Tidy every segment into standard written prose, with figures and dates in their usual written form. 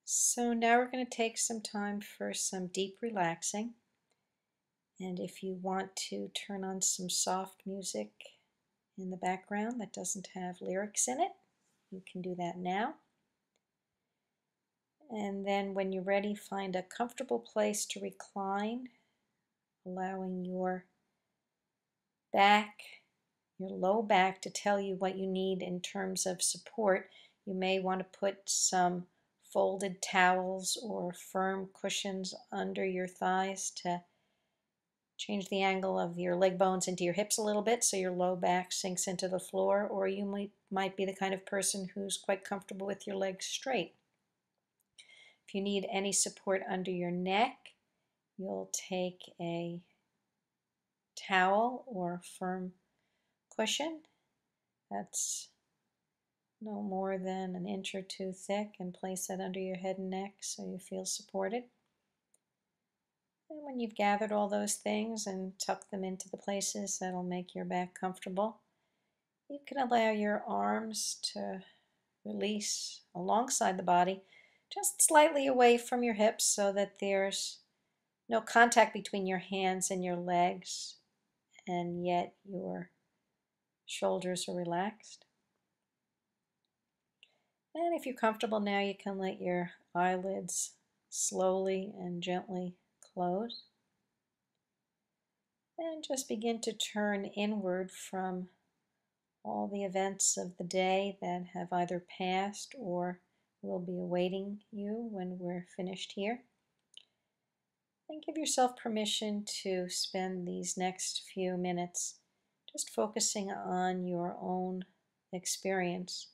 So now we're going to take some time for some deep relaxing. And if you want to turn on some soft music in the background that doesn't have lyrics in it, you can do that now. And then when you're ready, find a comfortable place to recline, allowing your back, your low back, to tell you what you need in terms of support. You may want to put some folded towels or firm cushions under your thighs to change the angle of your leg bones into your hips a little bit so your low back sinks into the floor, or you might be the kind of person who's quite comfortable with your legs straight. If you need any support under your neck, you'll take a towel or firm cushion that's no more than an inch or two thick and place that under your head and neck so you feel supported. And when you've gathered all those things and tucked them into the places that'll make your back comfortable, you can allow your arms to release alongside the body, just slightly away from your hips so that there's no contact between your hands and your legs, and yet your shoulders are relaxed. And if you're comfortable now, you can let your eyelids slowly and gently close. And just begin to turn inward from all the events of the day that have either passed or will be awaiting you when we're finished here. And give yourself permission to spend these next few minutes just focusing on your own experience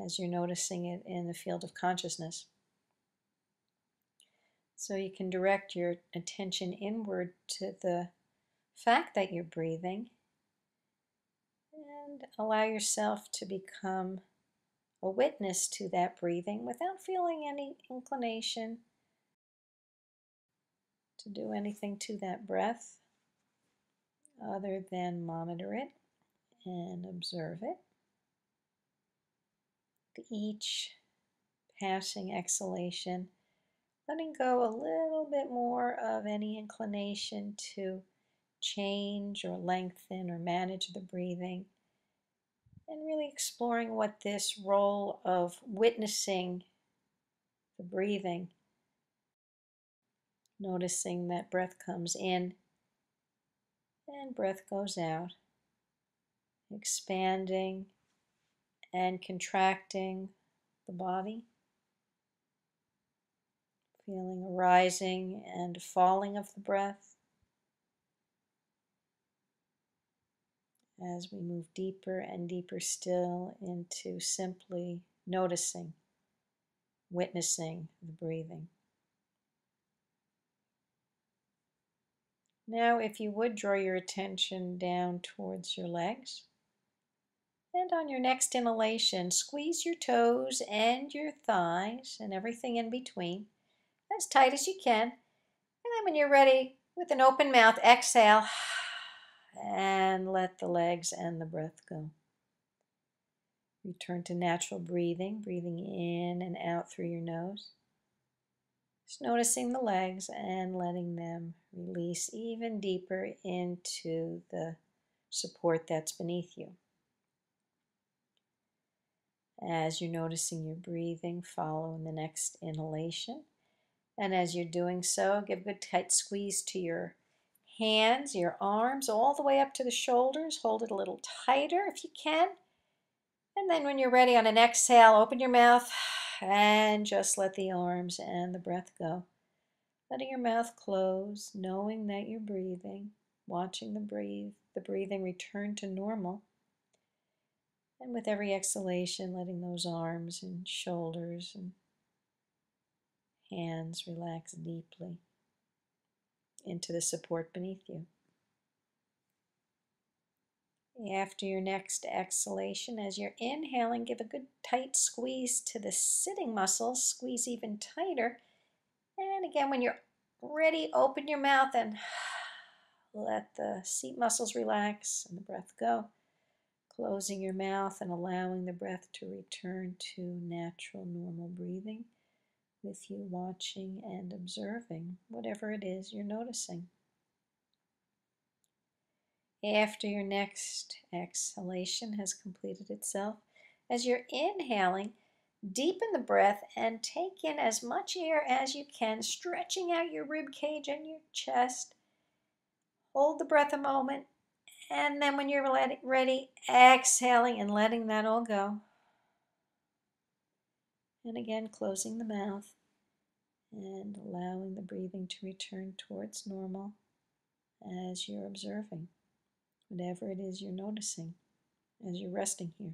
as you're noticing it in the field of consciousness. So you can direct your attention inward to the fact that you're breathing and allow yourself to become a witness to that breathing without feeling any inclination to do anything to that breath other than monitor it and observe it. Each passing exhalation, letting go a little bit more of any inclination to change or lengthen or manage the breathing, and really exploring what this role of witnessing the breathing, noticing that breath comes in and breath goes out, expanding and contracting the body, feeling a rising and falling of the breath as we move deeper and deeper still into simply noticing, witnessing the breathing. Now, if you would draw your attention down towards your legs, and on your next inhalation, squeeze your toes and your thighs and everything in between as tight as you can. And then when you're ready, with an open mouth, exhale and let the legs and the breath go. Return to natural breathing, breathing in and out through your nose. Just noticing the legs and letting them release even deeper into the support that's beneath you. As you're noticing your breathing, follow in the next inhalation. And as you're doing so, give a good tight squeeze to your hands, your arms, all the way up to the shoulders. Hold it a little tighter if you can. And then when you're ready, on an exhale, open your mouth and just let the arms and the breath go. Letting your mouth close, knowing that you're breathing, watching the breathing return to normal. And with every exhalation, letting those arms and shoulders and hands relax deeply into the support beneath you. After your next exhalation, as you're inhaling, give a good tight squeeze to the sitting muscles, squeeze even tighter. And again, when you're ready, open your mouth and let the seat muscles relax and the breath go. Closing your mouth and allowing the breath to return to natural, normal breathing with you watching and observing whatever it is you're noticing. After your next exhalation has completed itself, as you're inhaling, deepen the breath and take in as much air as you can, stretching out your rib cage and your chest. Hold the breath a moment, and then when you're ready, exhaling and letting that all go. And again, closing the mouth and allowing the breathing to return towards normal as you're observing whatever it is you're noticing as you're resting here.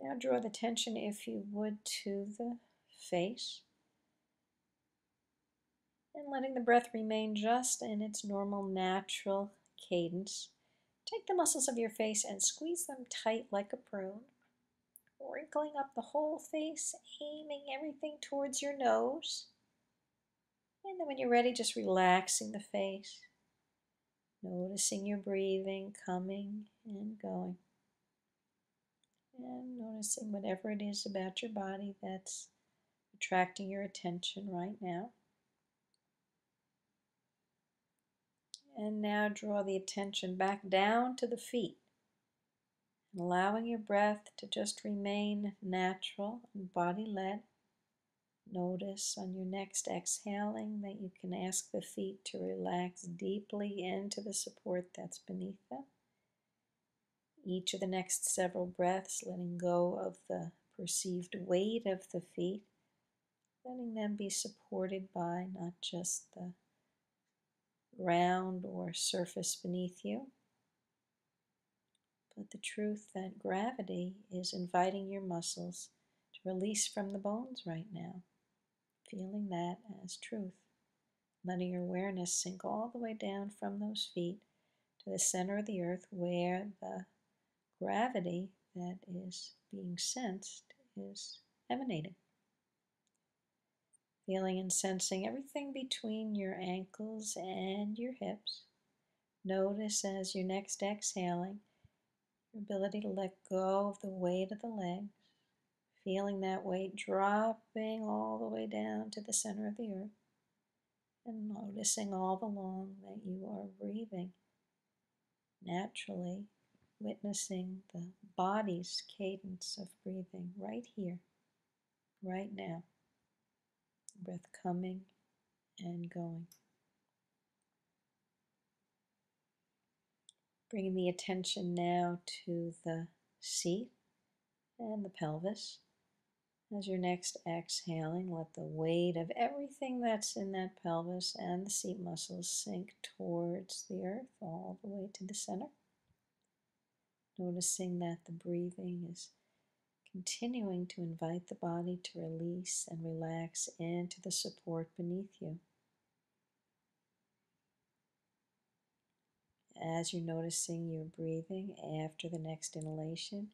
Now draw the attention, if you would, to the face and letting the breath remain just in its normal, natural cadence. Take the muscles of your face and squeeze them tight like a prune, wrinkling up the whole face, aiming everything towards your nose. And then when you're ready, just relaxing the face, noticing your breathing coming and going, and noticing whatever it is about your body that's attracting your attention right now. And now draw the attention back down to the feet, allowing your breath to just remain natural and body-led. Notice on your next exhaling that you can ask the feet to relax deeply into the support that's beneath them. Each of the next several breaths, letting go of the perceived weight of the feet, letting them be supported by not just the ground or surface beneath you, but the truth that gravity is inviting your muscles to release from the bones right now, feeling that as truth, letting your awareness sink all the way down from those feet to the center of the earth, where the gravity that is being sensed is emanating. Feeling and sensing everything between your ankles and your hips. Notice as you're next exhaling, your ability to let go of the weight of the legs, feeling that weight dropping all the way down to the center of the earth, and noticing all along that you are breathing naturally, witnessing the body's cadence of breathing right here, right now. Breath coming and going. Bringing the attention now to the seat and the pelvis. As you're next exhaling, let the weight of everything that's in that pelvis and the seat muscles sink towards the earth all the way to the center. Noticing that the breathing is continuing to invite the body to release and relax into the support beneath you. As you're noticing your breathing after the next inhalation,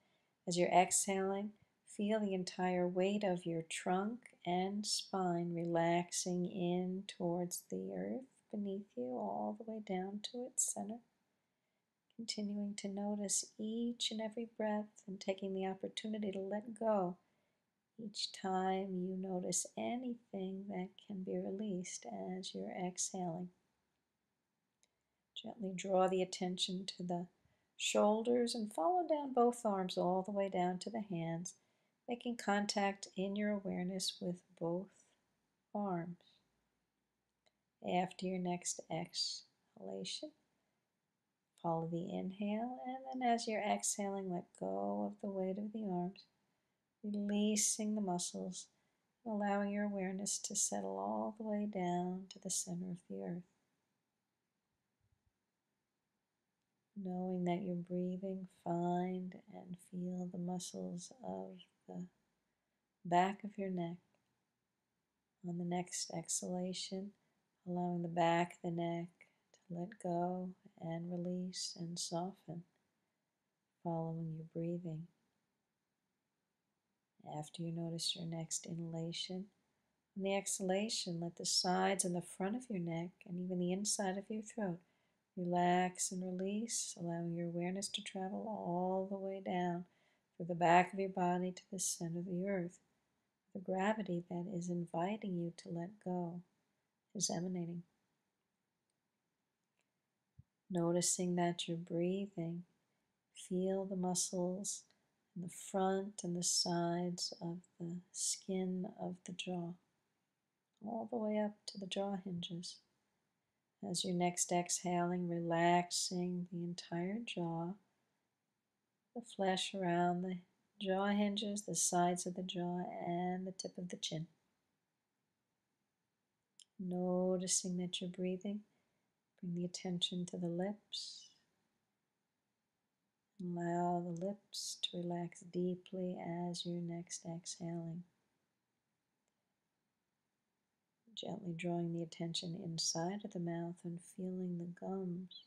as you're exhaling, feel the entire weight of your trunk and spine relaxing in towards the earth beneath you, all the way down to its center. Continuing to notice each and every breath and taking the opportunity to let go each time you notice anything that can be released as you're exhaling. Gently draw the attention to the shoulders and follow down both arms all the way down to the hands, making contact in your awareness with both arms. After your next exhalation, follow the inhale, and then as you're exhaling, let go of the weight of the arms, releasing the muscles, allowing your awareness to settle all the way down to the center of the earth. Knowing that you're breathing, find and feel the muscles of the back of your neck. On the next exhalation, allowing the back of the neck to let go and release and soften, following your breathing. After you notice your next inhalation, on the exhalation, let the sides and the front of your neck and even the inside of your throat relax and release, allowing your awareness to travel all the way down through the back of your body to the center of the earth, The gravity that is inviting you to let go is emanating. Noticing that you're breathing, feel the muscles in the front and the sides of the skin of the jaw, all the way up to the jaw hinges. As you're next exhaling, relaxing the entire jaw, the flesh around the jaw hinges, the sides of the jaw, and the tip of the chin. Noticing that you're breathing, bring the attention to the lips. Allow the lips to relax deeply as you're next exhaling. Gently drawing the attention inside of the mouth and feeling the gums.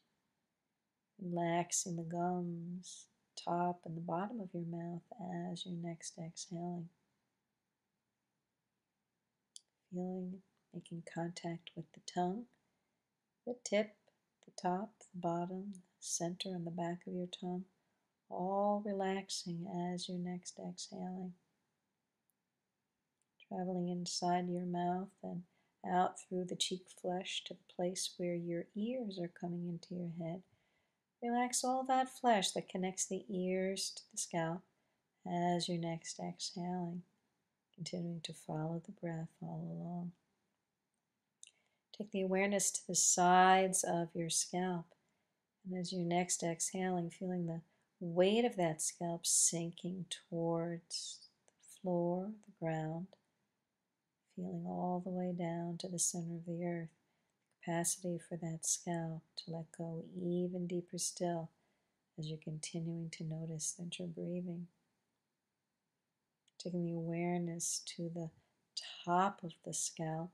Relaxing the gums, top and the bottom of your mouth as you're next exhaling. Feeling, making contact with the tongue, the tip, the top, the bottom, the center and the back of your tongue, all relaxing as you're next exhaling. Traveling inside your mouth and out through the cheek flesh to the place where your ears are coming into your head. Relax all that flesh that connects the ears to the scalp as you're next exhaling, continuing to follow the breath all along. Take the awareness to the sides of your scalp, and as you're next exhaling, feeling the weight of that scalp sinking towards the floor, the ground, feeling all the way down to the center of the earth. Capacity for that scalp to let go even deeper still as you're continuing to notice that you're breathing. Taking the awareness to the top of the scalp,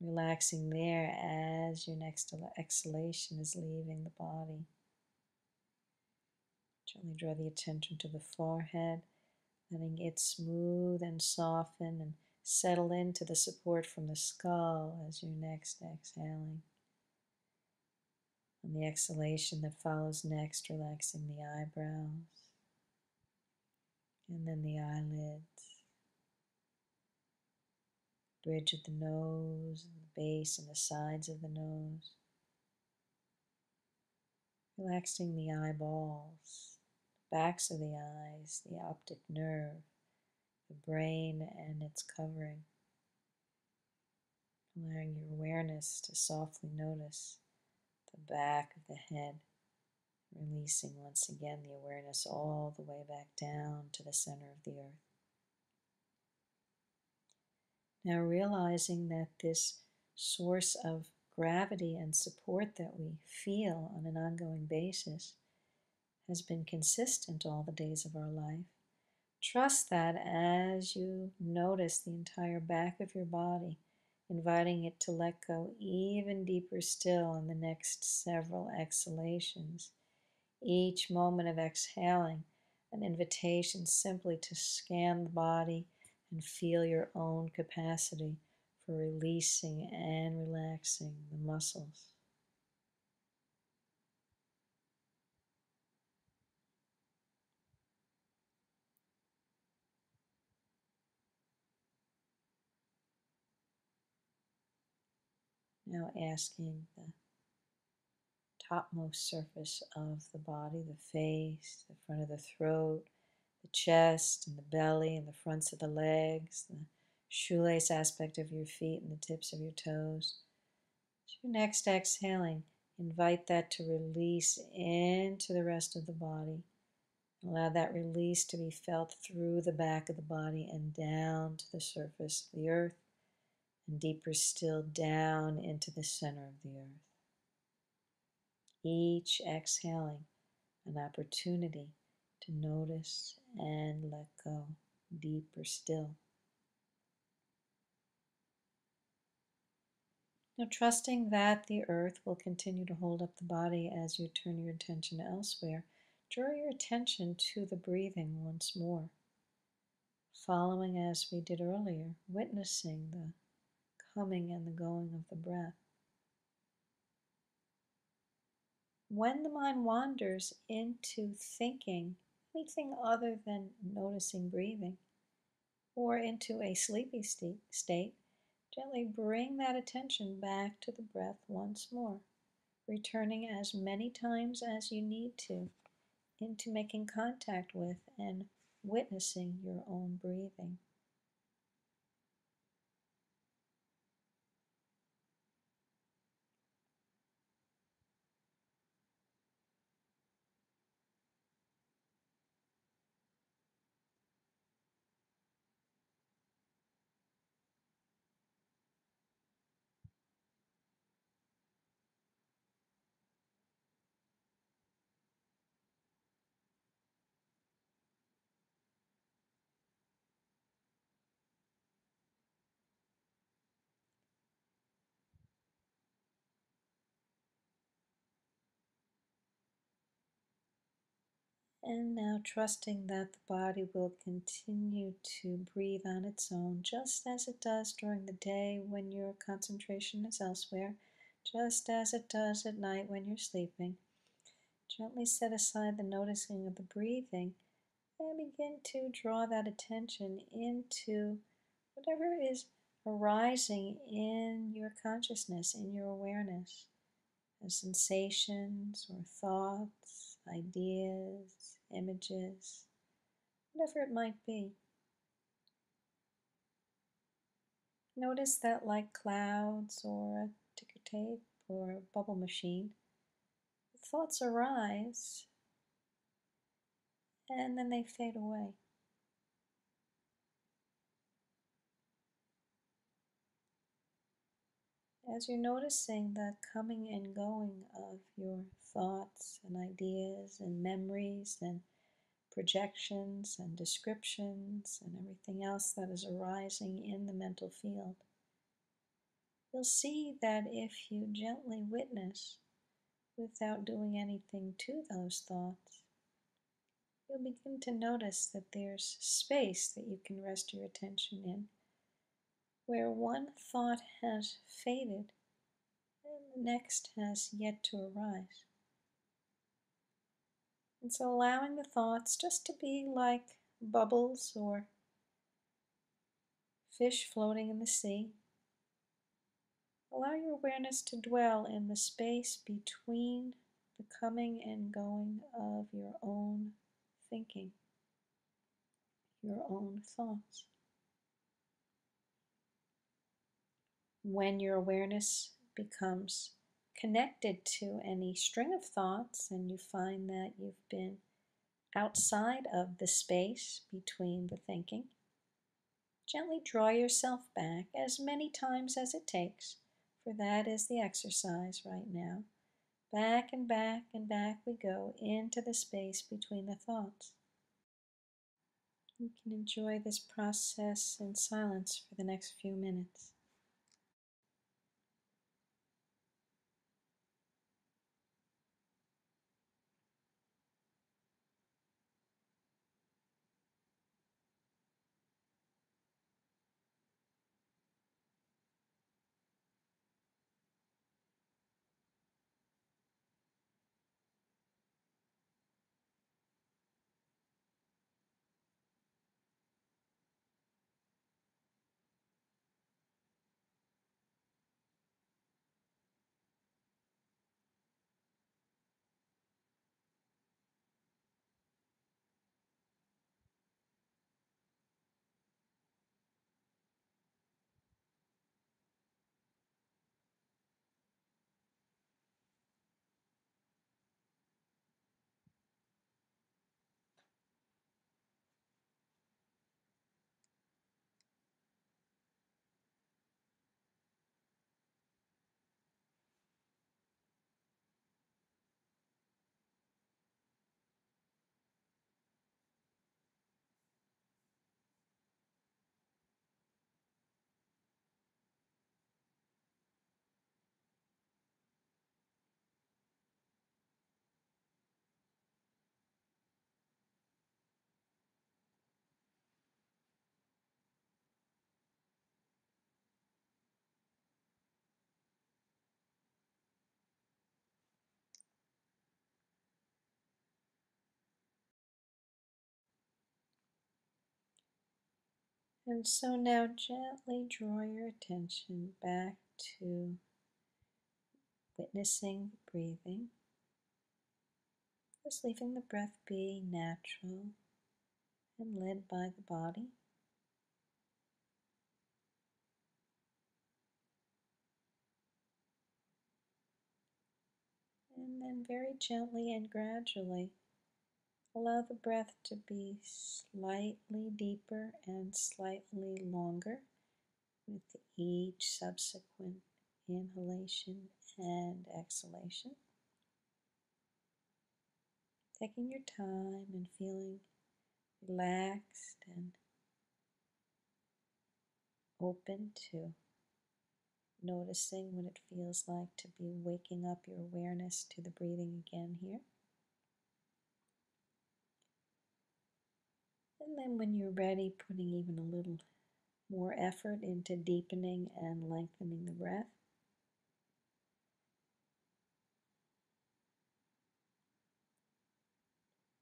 relaxing there as your next exhalation is leaving the body. Gently draw the attention to the forehead, letting it smooth and soften and settle into the support from the skull as you're next exhaling. On the exhalation that follows next, relaxing the eyebrows and then the eyelids, bridge of the nose, and the base and the sides of the nose. Relaxing the eyeballs, the backs of the eyes, the optic nerve, the brain and its covering. Allowing your awareness to softly notice the back of the head, releasing once again the awareness all the way back down to the center of the earth. Now realizing that this source of gravity and support that we feel on an ongoing basis has been consistent all the days of our life, trust that as you notice the entire back of your body, inviting it to let go even deeper still in the next several exhalations, each moment of exhaling, an invitation simply to scan the body and feel your own capacity for releasing and relaxing the muscles. Now asking the topmost surface of the body, the face, the front of the throat, the chest and the belly and the fronts of the legs, the shoelace aspect of your feet and the tips of your toes. So your next exhaling, invite that to release into the rest of the body. Allow that release to be felt through the back of the body and down to the surface of the earth, and deeper still down into the center of the earth. Each exhaling, an opportunity to notice and let go deeper still. Now, trusting that the earth will continue to hold up the body as you turn your attention elsewhere, draw your attention to the breathing once more, following as we did earlier, witnessing the coming and the going of the breath. When the mind wanders into thinking anything other than noticing breathing, or into a sleepy state, gently bring that attention back to the breath once more, returning as many times as you need to into making contact with and witnessing your own breathing. And now trusting that the body will continue to breathe on its own, just as it does during the day when your concentration is elsewhere, just as it does at night when you're sleeping. Gently set aside the noticing of the breathing and begin to draw that attention into whatever is arising in your consciousness, in your awareness, as sensations or thoughts, ideas, images, whatever it might be. Notice that, like clouds or a ticker tape or a bubble machine, thoughts arise and then they fade away. As you're noticing the coming and going of your thoughts and ideas and memories and projections and descriptions and everything else that is arising in the mental field, you'll see that if you gently witness without doing anything to those thoughts, you'll begin to notice that there's space that you can rest your attention in, where one thought has faded and the next has yet to arise. And so allowing the thoughts just to be like bubbles or fish floating in the sea, allow your awareness to dwell in the space between the coming and going of your own thinking, your own thoughts. When your awareness becomes connected to any string of thoughts and you find that you've been outside of the space between the thinking, gently draw yourself back as many times as it takes, for that is the exercise right now. Back and back and back we go into the space between the thoughts. You can enjoy this process in silence for the next few minutes. And so now gently draw your attention back to witnessing the breathing, just leaving the breath be natural and led by the body. And then very gently and gradually allow the breath to be slightly deeper and slightly longer with each subsequent inhalation and exhalation. Taking your time and feeling relaxed and open to noticing what it feels like to be waking up your awareness to the breathing again here. And then when you're ready, putting even a little more effort into deepening and lengthening the breath.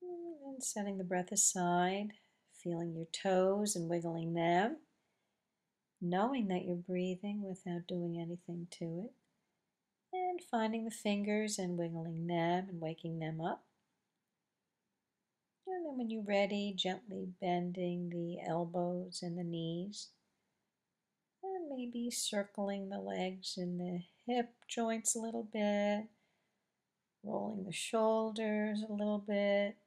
And setting the breath aside, feeling your toes and wiggling them, knowing that you're breathing without doing anything to it, and finding the fingers and wiggling them and waking them up. And then when you're ready, gently bending the elbows and the knees, and maybe circling the legs and the hip joints a little bit, rolling the shoulders a little bit.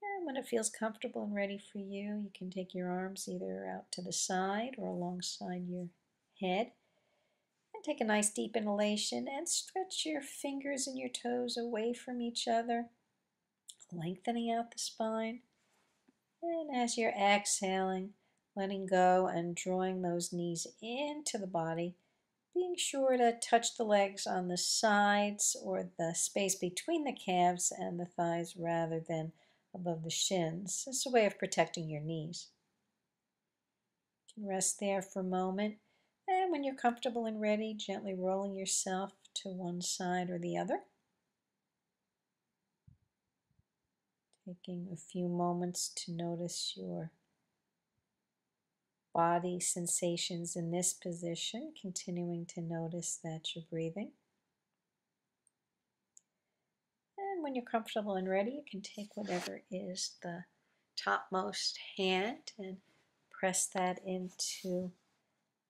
And when it feels comfortable and ready for you, you can take your arms either out to the side or alongside your head. And take a nice deep inhalation and stretch your fingers and your toes away from each other, lengthening out the spine. And as you're exhaling, letting go and drawing those knees into the body, being sure to touch the legs on the sides or the space between the calves and the thighs rather than above the shins. It's a way of protecting your knees. You can rest there for a moment, and when you're comfortable and ready, gently rolling yourself to one side or the other. Taking a few moments to notice your body sensations in this position, continuing to notice that you're breathing. And when you're comfortable and ready, you can take whatever is the topmost hand and press that into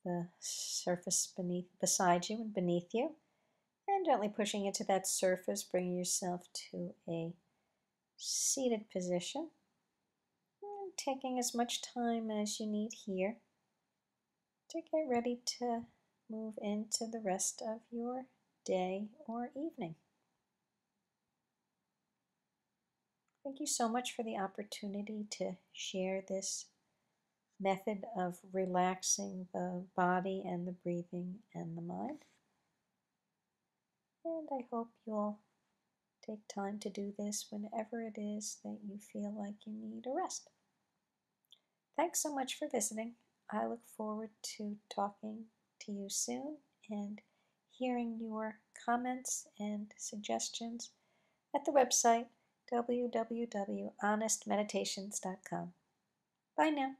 the surface beside you and beneath you. And gently pushing into that surface, bring yourself to a seated position. And taking as much time as you need here to get ready to move into the rest of your day or evening. Thank you so much for the opportunity to share this method of relaxing the body and the breathing and the mind. And I hope you'll take time to do this whenever it is that you feel like you need a rest. Thanks so much for visiting. I look forward to talking to you soon and hearing your comments and suggestions at the website www.honestmeditations.com. Bye now.